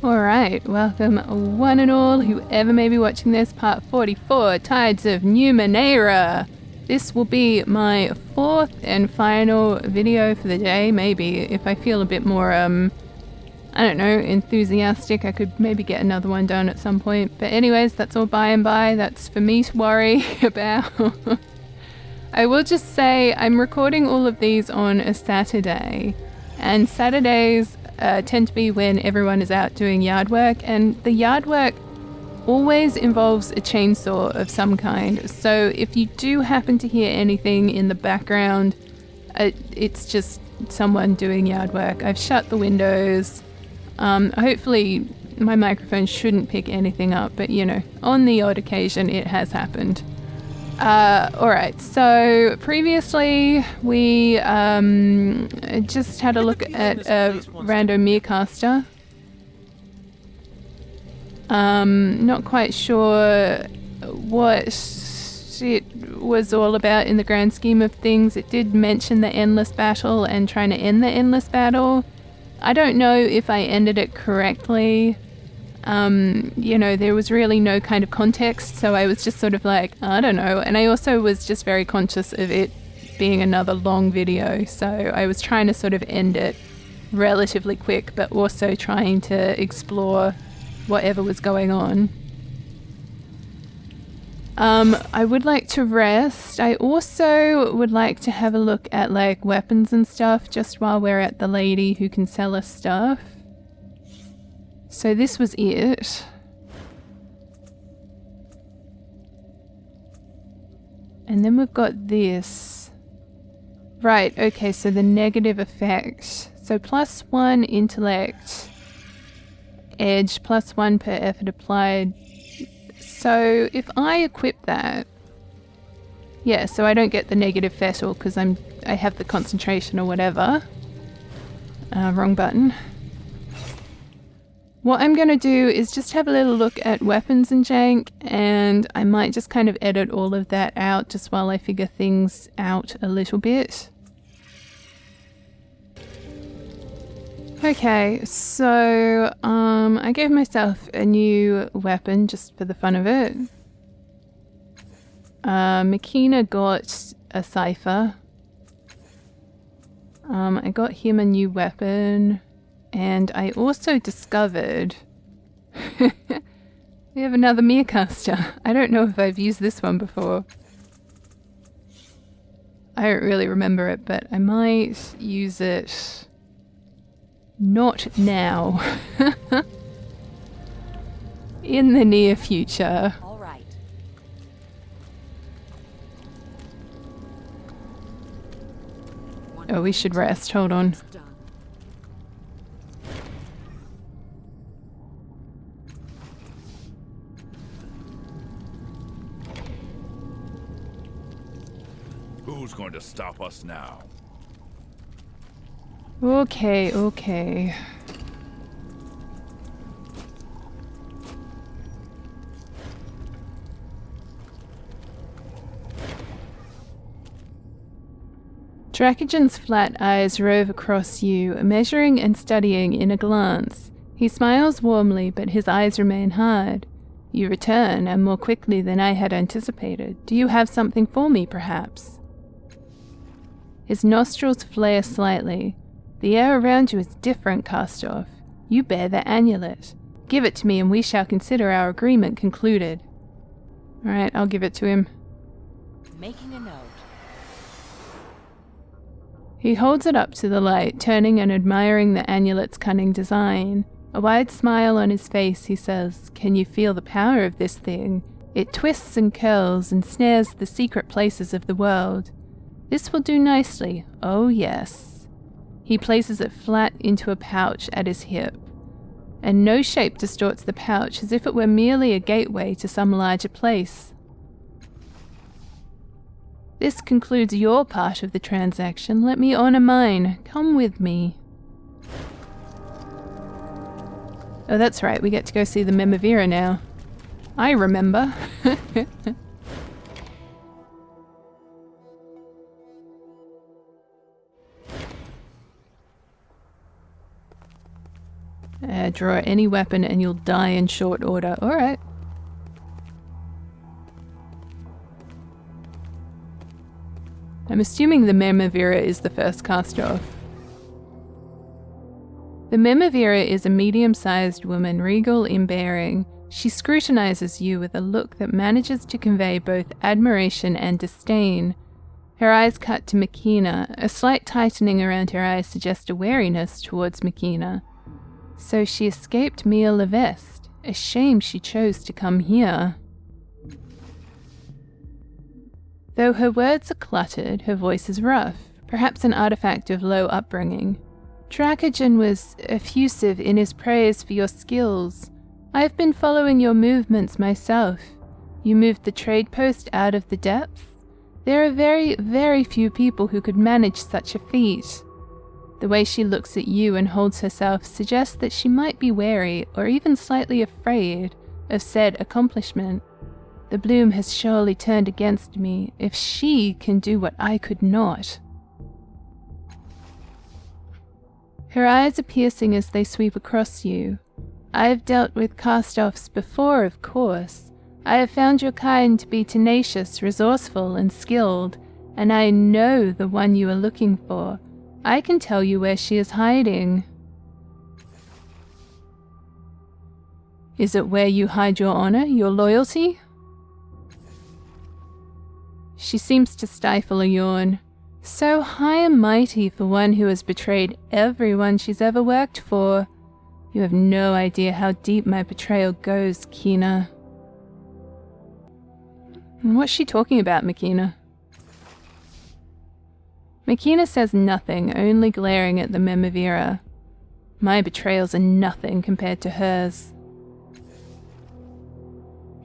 Alright, welcome one and all, whoever may be watching this, part 44, Tides of Numenéra. This will be my fourth and final video for the day, maybe. If I feel a bit more, I don't know, enthusiastic, I could maybe get another one done at some point. But anyways, that's all by and by, that's for me to worry about. I will just say, I'm recording all of these on a Saturday, and Saturdays tend to be when everyone is out doing yard work, and the yard work always involves a chainsaw of some kind. So if you do happen to hear anything in the background, it's just someone doing yard work. I've shut the windows. Hopefully my microphone shouldn't pick anything up, but you know, on the odd occasion it has happened. Alright, so previously we just had a look at a random Merecaster. Not quite sure what it was all about in the grand scheme of things. It did mention the endless battle and trying to end the endless battle. I don't know if I ended it correctly. You know, there was really no kind of context, so I was just sort of like, I don't know. And I also was just very conscious of it being another long video, so I was trying to sort of end it relatively quick, but also trying to explore whatever was going on. I would like to rest. I also would like to have a look at like weapons and stuff just while we're at the lady who can sell us stuff. So this was it. And then we've got this. Right, okay, so the negative effect. So +1 intellect, edge, +1 per effort applied. So if I equip that, yeah, so I don't get the negative fettle because I have the concentration or whatever. Wrong button. What I'm going to do is just have a little look at weapons and jank, and I might just kind of edit all of that out just while I figure things out a little bit. Okay, so I gave myself a new weapon just for the fun of it. Makina got a cipher. I got him a new weapon. And I also discovered we have another Merecaster. I don't know if I've used this one before. I don't really remember it, but I might use it not now. In the near future. All right. Oh, we should rest. Hold on. Who's going to stop us now? Okay, okay. Dracogen's flat eyes rove across you, measuring and studying in a glance. He smiles warmly, but his eyes remain hard. You return, and more quickly than I had anticipated. Do you have something for me, perhaps? His nostrils flare slightly. The air around you is different, Cast-Off. You bear the amulet. Give it to me and we shall consider our agreement concluded. Alright, I'll give it to him. Making a note. He holds it up to the light, turning and admiring the amulet's cunning design. A wide smile on his face, he says, "Can you feel the power of this thing? It twists and curls and snares the secret places of the world. This will do nicely. Oh, yes." He places it flat into a pouch at his hip, and no shape distorts the pouch as if it were merely a gateway to some larger place. This concludes your part of the transaction. Let me honor mine. Come with me. Oh, that's right. We get to go see the Numenéra now. I remember. draw any weapon and you'll die in short order. Alright. I'm assuming the Numenéra is the first cast off. The Numenéra is a medium-sized woman, regal in bearing. She scrutinizes you with a look that manages to convey both admiration and disdain. Her eyes cut to Makina. A slight tightening around her eyes suggests a wariness towards Makina. So she escaped Mia Levesque. A shame she chose to come here. Though her words are cluttered, her voice is rough, perhaps an artifact of low upbringing. Dracogen was effusive in his praise for your skills. I've been following your movements myself. You moved the trade post out of the depths? There are very, very few people who could manage such a feat. The way she looks at you and holds herself suggests that she might be wary or even slightly afraid of said accomplishment. The bloom has surely turned against me if she can do what I could not. Her eyes are piercing as they sweep across you. I have dealt with cast-offs before, of course. I have found your kind to be tenacious, resourceful, and skilled, and I know the one you are looking for. I can tell you where she is hiding. Is it where you hide your honor, your loyalty? She seems to stifle a yawn. So high and mighty for one who has betrayed everyone she's ever worked for. You have no idea how deep my betrayal goes, Kina. What's she talking about, Makina? Makina says nothing, only glaring at the Numenéra. My betrayals are nothing compared to hers.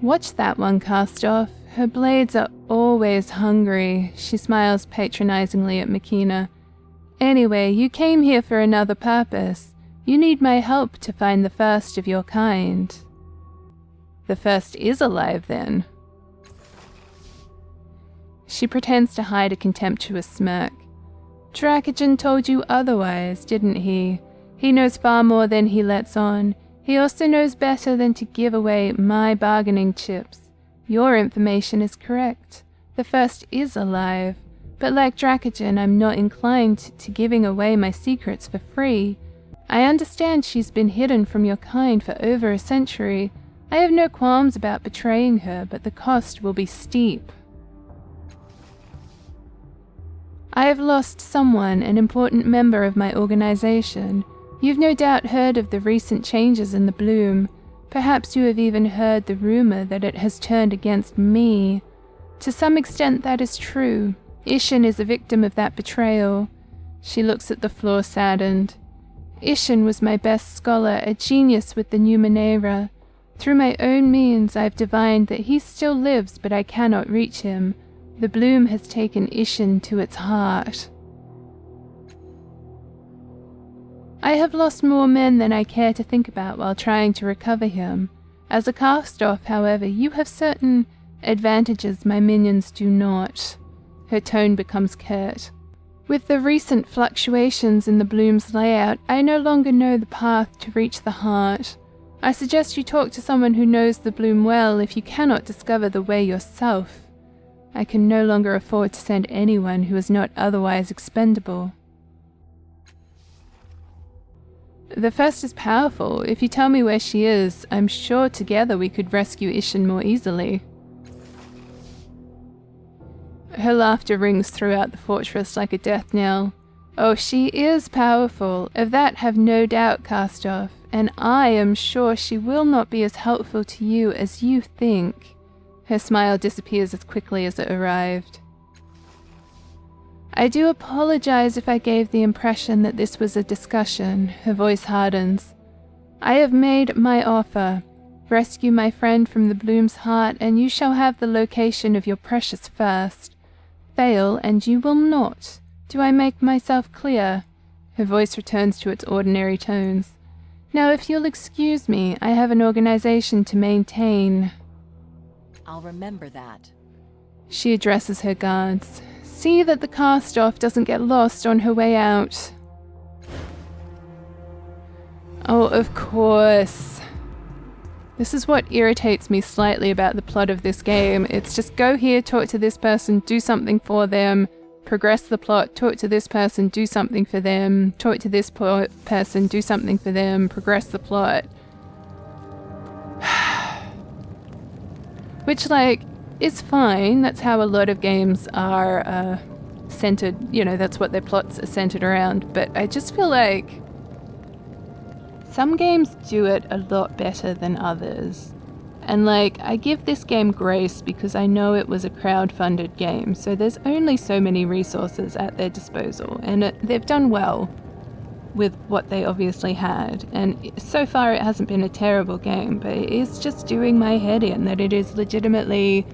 Watch that one cast off. Her blades are always hungry. She smiles patronizingly at Makina. Anyway, you came here for another purpose. You need my help to find the first of your kind. The first is alive, then. She pretends to hide a contemptuous smirk. Dracogen told you otherwise, didn't he? He knows far more than he lets on. He also knows better than to give away my bargaining chips. Your information is correct. The first is alive. But like Dracogen, I'm not inclined to giving away my secrets for free. I understand she's been hidden from your kind for over a century. I have no qualms about betraying her, but the cost will be steep. I have lost someone, an important member of my organization. You've no doubt heard of the recent changes in the bloom. Perhaps you have even heard the rumor that it has turned against me. To some extent that is true. Ishin is a victim of that betrayal. She looks at the floor saddened. Ishin was my best scholar, a genius with the Numenéra. Through my own means I've divined that he still lives, but I cannot reach him. The bloom has taken Ishin to its heart. I have lost more men than I care to think about while trying to recover him. As a cast-off, however, you have certain advantages my minions do not. Her tone becomes curt. With the recent fluctuations in the bloom's layout, I no longer know the path to reach the heart. I suggest you talk to someone who knows the bloom well if you cannot discover the way yourself. I can no longer afford to send anyone who is not otherwise expendable. The first is powerful. If you tell me where she is, I'm sure together we could rescue Ishin more easily. Her laughter rings throughout the fortress like a death knell. Oh, she is powerful. Of that have no doubt, Cast-Off, and I am sure she will not be as helpful to you as you think. Her smile disappears as quickly as it arrived. I do apologize if I gave the impression that this was a discussion. Her voice hardens. I have made my offer. Rescue my friend from the bloom's heart, and you shall have the location of your precious first. Fail, and you will not. Do I make myself clear? Her voice returns to its ordinary tones. Now, if you'll excuse me, I have an organization to maintain. I'll remember that. She addresses her guards. See that the cast-off doesn't get lost on her way out. Oh, of course. This is what irritates me slightly about the plot of this game. It's just go here, talk to this person, do something for them, progress the plot, talk to this person, do something for them, talk to this person, do something for them, progress the plot. Which, like, is fine. That's how a lot of games are centered, you know, that's what their plots are centered around. But I just feel like some games do it a lot better than others. And like, I give this game grace because I know it was a crowd-funded game, so there's only so many resources at their disposal, and they've done well with what they obviously had. And so far it hasn't been a terrible game, but it is just doing my head in that it is legitimately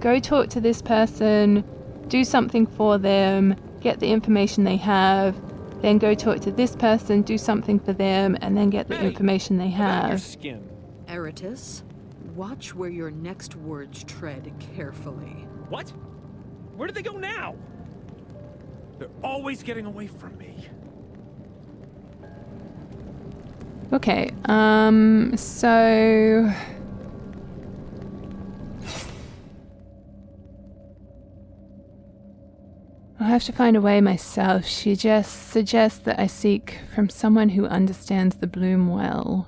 go talk to this person, do something for them, get the information they have, then go talk to this person, do something for them, and then get the information they have. Skin. Eratus, watch where your next words tread carefully. What? Where do they go now? They're always getting away from me. Okay, so I'll have to find a way myself. She just suggests that I seek from someone who understands the bloom well.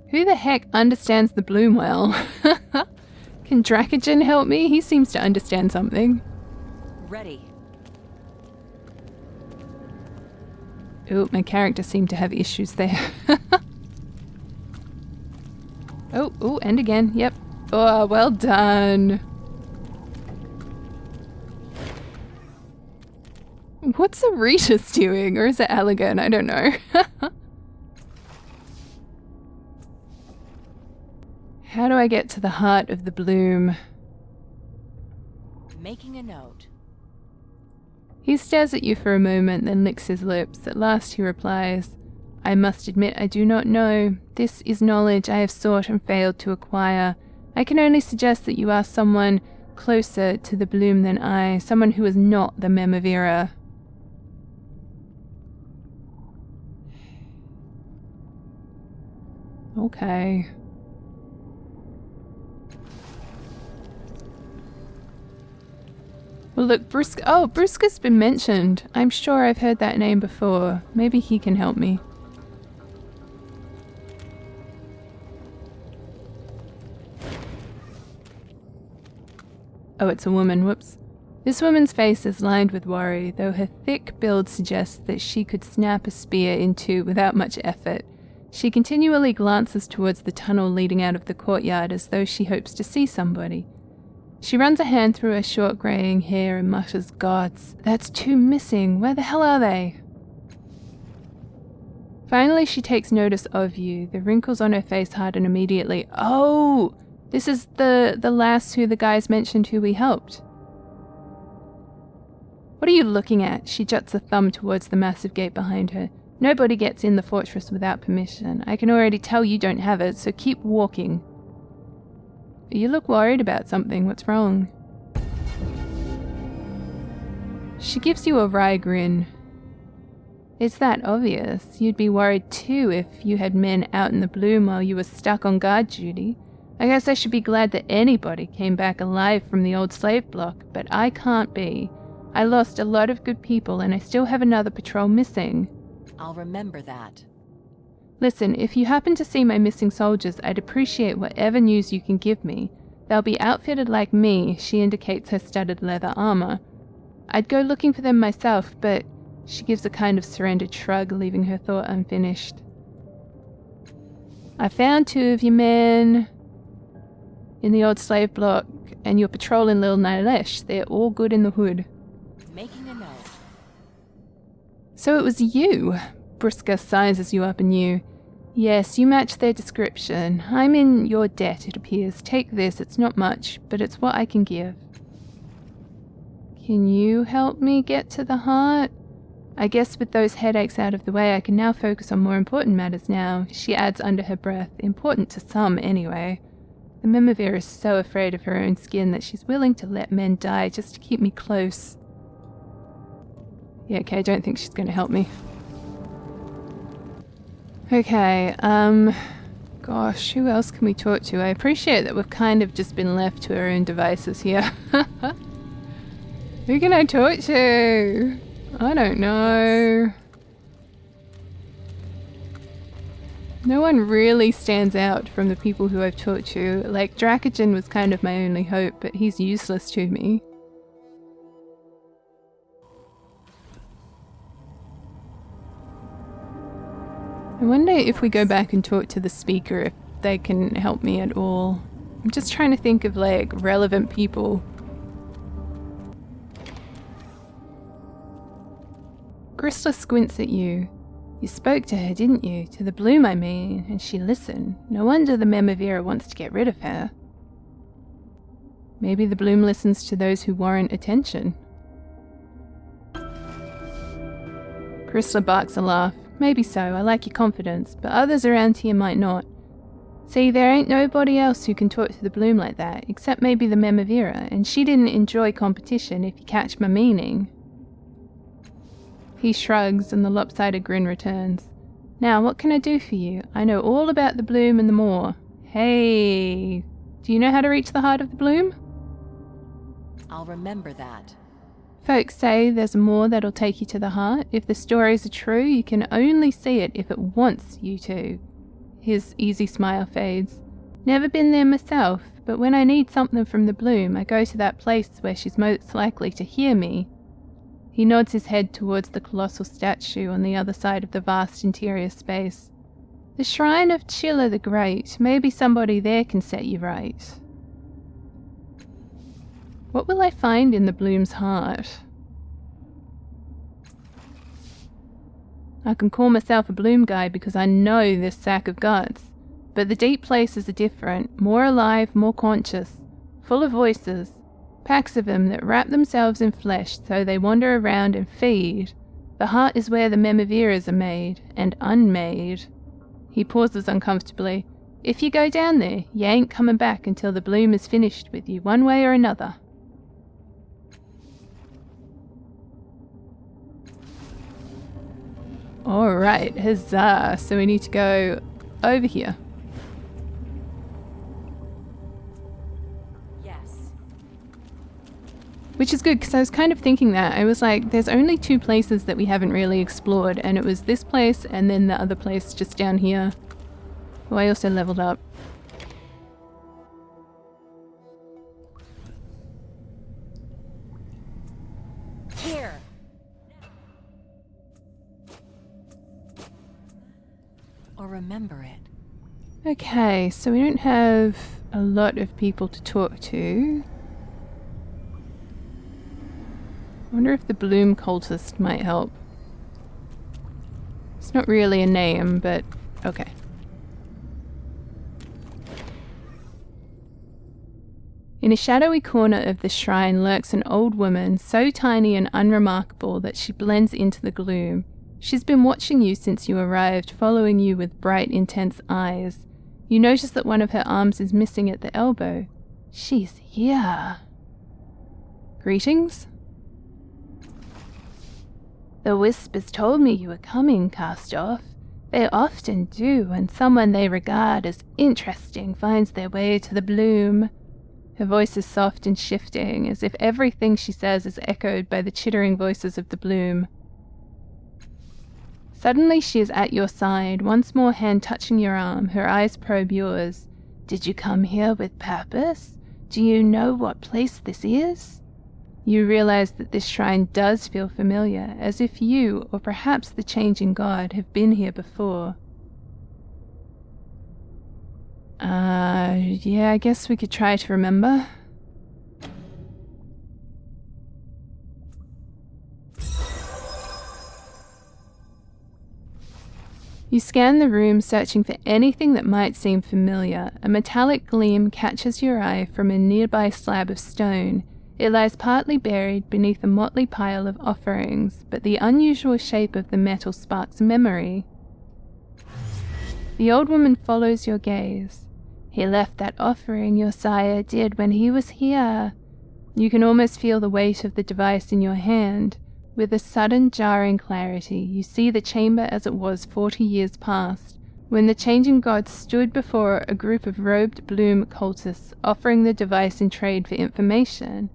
Who the heck understands the bloom well? Can Dracogen help me? He seems to understand something. Ready. Oh, my character seemed to have issues there. Oh, and again. Yep. Oh, well done. What's Aretus doing? Or is it Allegan? I don't know. How do I get to the heart of the bloom? Making a note. He stares at you for a moment, then licks his lips. At last he replies, I must admit I do not know. This is knowledge I have sought and failed to acquire. I can only suggest that you are someone closer to the bloom than I, someone who is not the Numenéra. Okay. Well, look, Bruska's been mentioned. I'm sure I've heard that name before. Maybe he can help me. Oh, it's a woman. Whoops. This woman's face is lined with worry, though her thick build suggests that she could snap a spear in two without much effort. She continually glances towards the tunnel leading out of the courtyard as though she hopes to see somebody. She runs a hand through her short greying hair and mutters, Gods, that's two missing. Where the hell are they? Finally, she takes notice of you. The wrinkles on her face harden immediately. Oh, this is the lass who the guys mentioned who we helped. What are you looking at? She juts a thumb towards the massive gate behind her. Nobody gets in the fortress without permission. I can already tell you don't have it, so keep walking. You look worried about something. What's wrong? She gives you a wry grin. It's that obvious. You'd be worried too if you had men out in the bloom while you were stuck on guard duty. I guess I should be glad that anybody came back alive from the old slave block, but I can't be. I lost a lot of good people and I still have another patrol missing. I'll remember that. Listen, if you happen to see my missing soldiers, I'd appreciate whatever news you can give me. They'll be outfitted like me, she indicates her studded leather armor. I'd go looking for them myself, but she gives a kind of surrendered shrug, leaving her thought unfinished. I found two of you men in the old slave block, and you're patrolling Lil Nilesh. They're all good in the hood. Making a note. So it was you. Bruska sizes you up anew. Yes, you match their description. I'm in your debt, it appears. Take this, it's not much, but it's what I can give. Can you help me get to the heart? I guess with those headaches out of the way, I can now focus on more important matters now, she adds under her breath. Important to some, anyway. The Numenéra is so afraid of her own skin that she's willing to let men die just to keep me close. Yeah, okay, I don't think she's going to help me. Okay, gosh, who else can we talk to? I appreciate that we've kind of just been left to our own devices here. Who can I talk to? I don't know. No one really stands out from the people who I've talked to. Like, Dracogen was kind of my only hope, but he's useless to me. I wonder if we go back and talk to the speaker, if they can help me at all. I'm just trying to think of, like, relevant people. Gristla squints at you. You spoke to her, didn't you? To the Bloom, I mean, and she listened. No wonder the Memavira wants to get rid of her. Maybe the Bloom listens to those who warrant attention. Gristla barks a laugh. Maybe so, I like your confidence, but others around here might not. See, there ain't nobody else who can talk to the Bloom like that, except maybe the Memavira, and she didn't enjoy competition, if you catch my meaning. He shrugs, and the lopsided grin returns. Now, what can I do for you? I know all about the Bloom and the more. Hey, do you know how to reach the heart of the Bloom? I'll remember that. Folks say there's a more that'll take you to the heart. If the stories are true, you can only see it if it wants you to. His easy smile fades. Never been there myself, but when I need something from the Bloom, I go to that place where she's most likely to hear me. He nods his head towards the colossal statue on the other side of the vast interior space. The shrine of Chilla the Great. Maybe somebody there can set you right. What will I find in the Bloom's heart? I can call myself a Bloom guy because I know this sack of guts. But the deep places are different, more alive, more conscious, full of voices. Packs of them that wrap themselves in flesh so they wander around and feed. The heart is where the Memaviras are made, and unmade. He pauses uncomfortably. If you go down there, you ain't coming back until the Bloom is finished with you, one way or another. Alright, huzzah. So we need to go over here. Which is good, because I was kind of thinking that. I was like, there's only two places that we haven't really explored, and it was this place and then the other place just down here. Oh, I also leveled up. Here. Or remember it. Okay, so we don't have a lot of people to talk to. I wonder if the Bloom cultist might help. It's not really a name, but okay. In a shadowy corner of the shrine lurks an old woman, so tiny and unremarkable that she blends into the gloom. She's been watching you since you arrived, following you with bright, intense eyes. You notice that one of her arms is missing at the elbow. She's here. Greetings? The Whispers told me you were coming, Cast-Off. They often do when someone they regard as interesting finds their way to the Bloom. Her voice is soft and shifting, as if everything she says is echoed by the chittering voices of the Bloom. Suddenly she is at your side, once more hand touching your arm, her eyes probe yours. Did you come here with purpose? Do you know what place this is? You realize that this shrine does feel familiar, as if you, or perhaps the changing god, have been here before. Yeah, I guess we could try to remember. You scan the room, searching for anything that might seem familiar. A metallic gleam catches your eye from a nearby slab of stone. It lies partly buried beneath a motley pile of offerings, but the unusual shape of the metal sparks memory. The old woman follows your gaze. He left that offering your sire did when he was here. You can almost feel the weight of the device in your hand. With a sudden jarring clarity, you see the chamber as it was 40 years past, when the changing god stood before a group of robed bloom cultists offering the device in trade for information,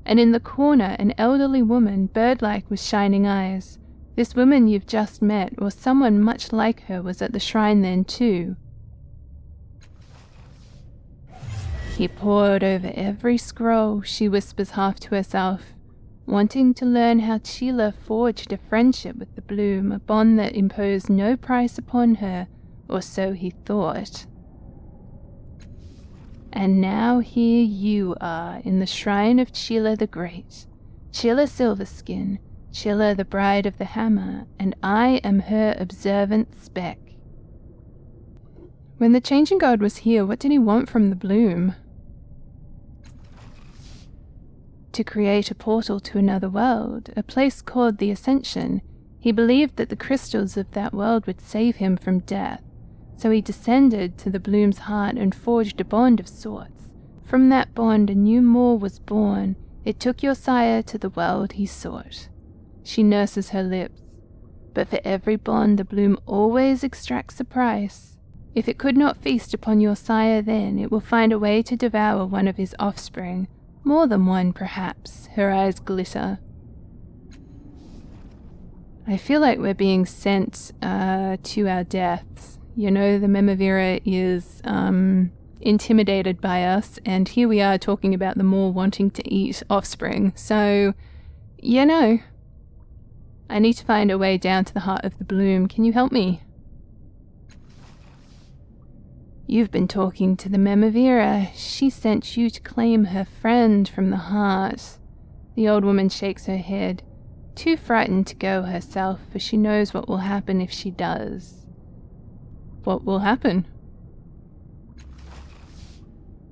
and in the corner an elderly woman, bird-like with shining eyes. This woman you've just met, or someone much like her, was at the shrine then too. He pored over every scroll, she whispers half to herself, wanting to learn how Sheila forged a friendship with the bloom, a bond that imposed no price upon her, or so he thought. And now here you are, in the shrine of Sheila the Great, Sheila Silverskin, Sheila the Bride of the Hammer, and I am her observant spec. When the changing god was here, what did he want from the bloom? To create a portal to another world, a place called the Ascension. He believed that the crystals of that world would save him from death, so he descended to the bloom's heart and forged a bond of sorts. From that bond a new Moor was born. It took your sire to the world he sought. She nurses her lips. But for every bond the bloom always extracts a price. If it could not feast upon your sire then, it will find a way to devour one of his offspring. More than one, perhaps. Her eyes glitter. I feel like we're being sent to our deaths. You know, the Memavira is intimidated by us, and here we are talking about the Moor wanting to eat offspring. So, you know, I need to find a way down to the heart of the bloom. Can you help me? You've been talking to the Memavira. She sent you to claim her friend from the heart. The old woman shakes her head, too frightened to go herself, for she knows what will happen if she does. What will happen?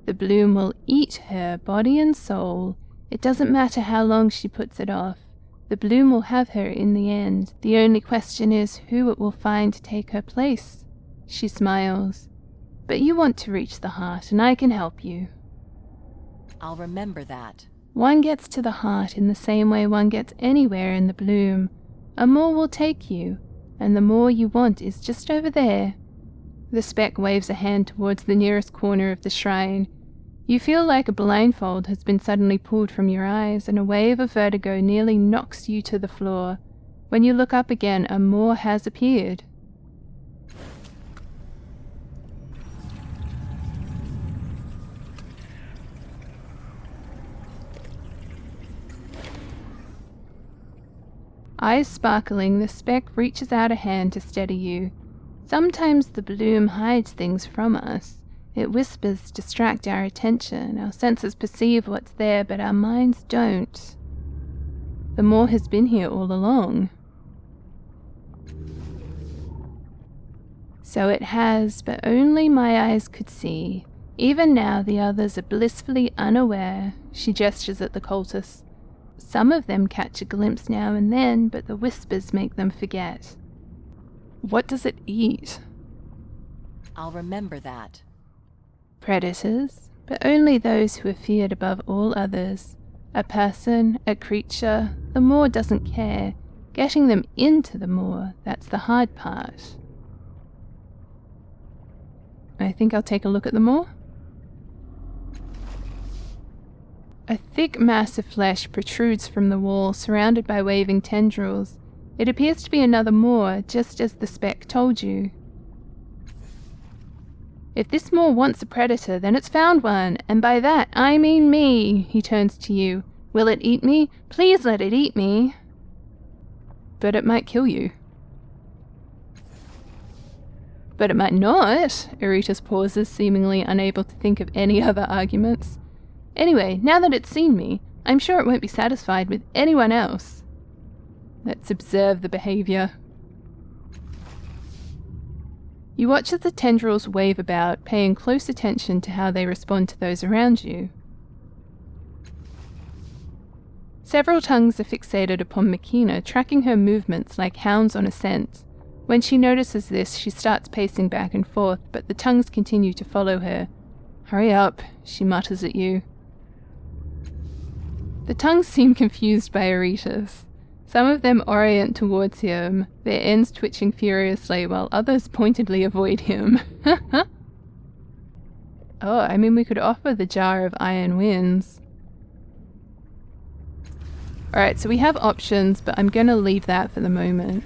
The bloom will eat her, body and soul. It doesn't matter how long she puts it off. The bloom will have her in the end. The only question is who it will find to take her place. She smiles. But you want to reach the heart, and I can help you. I'll remember that. One gets to the heart in the same way one gets anywhere in the bloom. A Moor will take you, and the Moor you want is just over there. The spec waves a hand towards the nearest corner of the shrine. You feel like a blindfold has been suddenly pulled from your eyes, and a wave of vertigo nearly knocks you to the floor. When you look up again, a Moor has appeared. Eyes sparkling, the spec reaches out a hand to steady you. Sometimes the bloom hides things from us. It whispers, distract our attention. Our senses perceive what's there, but our minds don't. The Moor has been here all along. So it has, but only my eyes could see. Even now the others are blissfully unaware. She gestures at the cultists. Some of them catch a glimpse now and then, but the whispers make them forget. What does it eat? I'll remember that. Predators, but only those who are feared above all others. A person, a creature, the Moor doesn't care. Getting them into the Moor, that's the hard part. I think I'll take a look at the Moor. A thick mass of flesh protrudes from the wall, surrounded by waving tendrils. It appears to be another Moor, just as the spec told you. If this Moor wants a predator, then it's found one, and by that I mean me. He turns to you. Will it eat me? Please let it eat me. But it might kill you. But it might not. Aretas pauses, seemingly unable to think of any other arguments. Anyway, now that it's seen me, I'm sure it won't be satisfied with anyone else. Let's observe the behavior. You watch as the tendrils wave about, paying close attention to how they respond to those around you. Several tongues are fixated upon Makina, tracking her movements like hounds on a scent. When she notices this, she starts pacing back and forth, but the tongues continue to follow her. Hurry up, she mutters at you. The tongues seem confused by Aretas. Some of them orient towards him, their ends twitching furiously, while others pointedly avoid him. Oh, I mean, we could offer the Jar of Iron Winds. Alright, so we have options, but I'm gonna leave that for the moment.